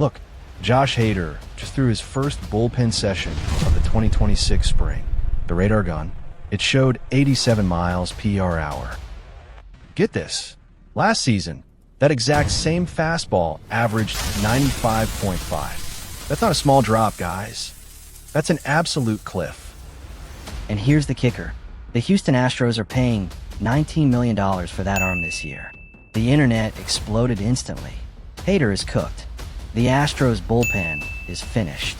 Look, Josh Hader just threw his first bullpen session of the 2026 spring. The radar gun, it showed 87 miles per hour. Get this, last season, that exact same fastball averaged 95.5. That's not a small drop, guys. That's an absolute cliff. And here's the kicker. The Houston Astros are paying $19 million for that arm this year. The internet exploded instantly. Hader is cooked. The Astros bullpen is finished.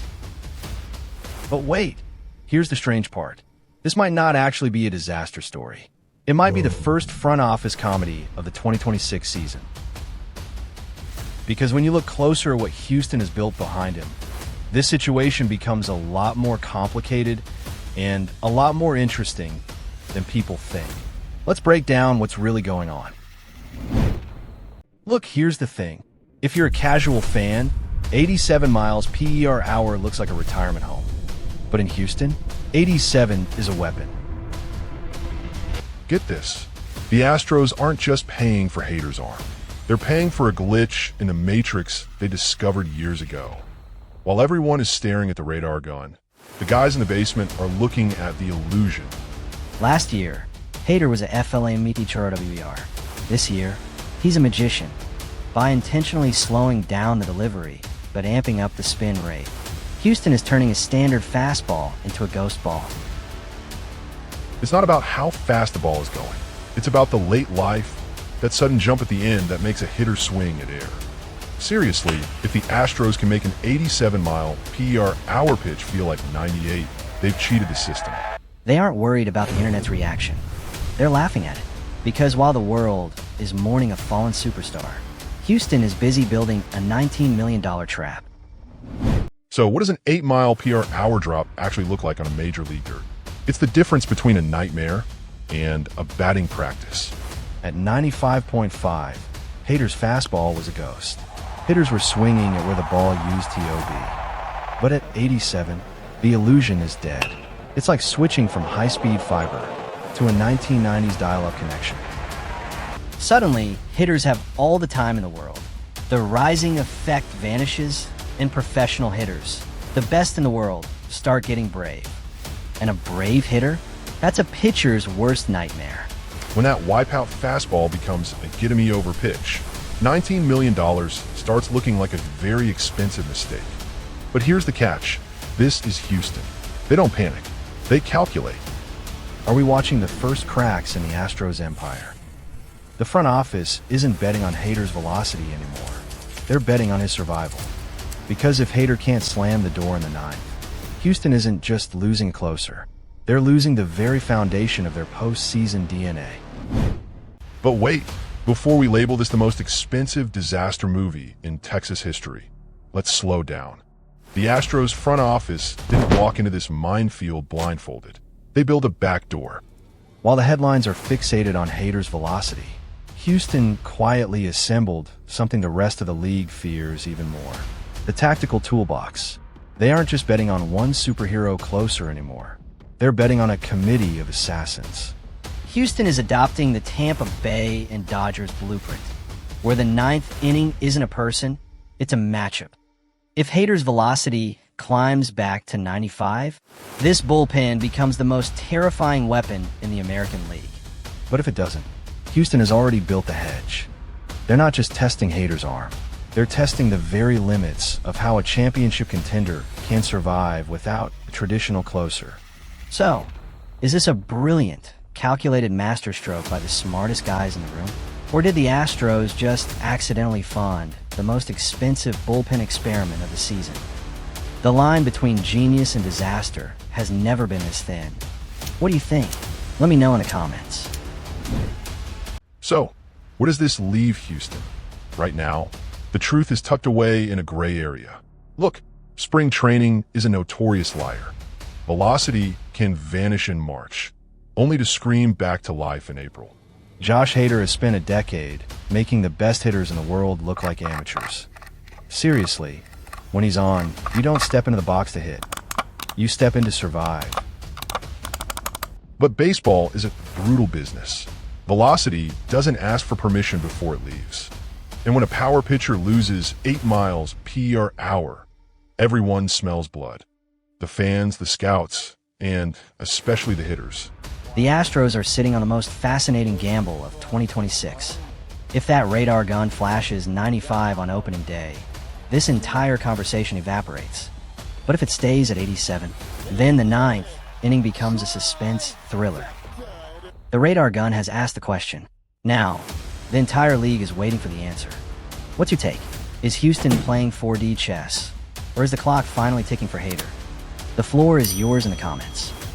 But wait, here's the strange part. This might not actually be a disaster story. It might be the first front office comedy of the 2026 season. Because when you look closer at what Houston has built behind him, this situation becomes a lot more complicated and a lot more interesting than people think. Let's break down what's really going on. Look, here's the thing. If you're a casual fan, 87 miles per hour looks like a retirement home. But in Houston, 87 is a weapon. Get this. The Astros aren't just paying for Hader's arm. They're paying for a glitch in the matrix they discovered years ago. While everyone is staring at the radar gun, the guys in the basement are looking at the illusion. Last year, Hader was a FLA Meteor WER. This year, he's a magician. By intentionally slowing down the delivery, but amping up the spin rate, Houston is turning a standard fastball into a ghost ball. It's not about how fast the ball is going. It's about the late life, that sudden jump at the end that makes a hitter swing at air. Seriously, if the Astros can make an 87-mile per hour pitch feel like 98, they've cheated the system. They aren't worried about the internet's reaction. They're laughing at it. Because while the world is mourning a fallen superstar, Houston is busy building a $19 million trap. So what does an 8-mile per hour drop actually look like on a major league dirt? It's the difference between a nightmare and a batting practice. At 95.5, Hader's fastball was a ghost. Hitters were swinging at where the ball used TOB. But at 87, the illusion is dead. It's like switching from high-speed fiber to a 1990s dial-up connection. Suddenly, hitters have all the time in the world. The rising effect vanishes, and professional hitters, the best in the world, start getting brave. And a brave hitter? That's a pitcher's worst nightmare. When that wipeout fastball becomes a get-me-over pitch, $19 million starts looking like a very expensive mistake. But here's the catch. This is Houston. They don't panic. They calculate. Are we watching the first cracks in the Astros empire? The front office isn't betting on Hader's velocity anymore. They're betting on his survival. Because if Hader can't slam the door in the ninth, Houston isn't just losing closer. They're losing the very foundation of their postseason DNA. But wait, before we label this the most expensive disaster movie in Texas history, let's slow down. The Astros front office didn't walk into this minefield blindfolded. They built a back door. While the headlines are fixated on Hader's velocity, Houston quietly assembled something the rest of the league fears even more. The tactical toolbox. They aren't just betting on one superhero closer anymore. They're betting on a committee of assassins. Houston is adopting the Tampa Bay and Dodgers blueprint, where the ninth inning isn't a person, it's a matchup. If Hader's velocity climbs back to 95, this bullpen becomes the most terrifying weapon in the American League. But if it doesn't, Houston has already built the hedge. They're not just testing Hader's arm. They're testing the very limits of how a championship contender can survive without a traditional closer. So, is this a brilliant, calculated masterstroke by the smartest guys in the room? Or did the Astros just accidentally fund the most expensive bullpen experiment of the season? The line between genius and disaster has never been this thin. What do you think? Let me know in the comments. So, where does this leave Houston? Right now, the truth is tucked away in a gray area. Look, spring training is a notorious liar. Velocity can vanish in March, only to scream back to life in April. Josh Hader has spent a decade making the best hitters in the world look like amateurs. Seriously, when he's on, you don't step into the box to hit. You step in to survive. But baseball is a brutal business. Velocity doesn't ask for permission before it leaves. And when a power pitcher loses 8 miles per hour, everyone smells blood. The fans, the scouts, and especially the hitters. The Astros are sitting on the most fascinating gamble of 2026. If that radar gun flashes 95 on opening day, this entire conversation evaporates. But if it stays at 87, then the ninth inning becomes a suspense thriller. The radar gun has asked the question. Now, the entire league is waiting for the answer. What's your take? Is Houston playing 4D chess? Or is the clock finally ticking for Hader? The floor is yours in the comments.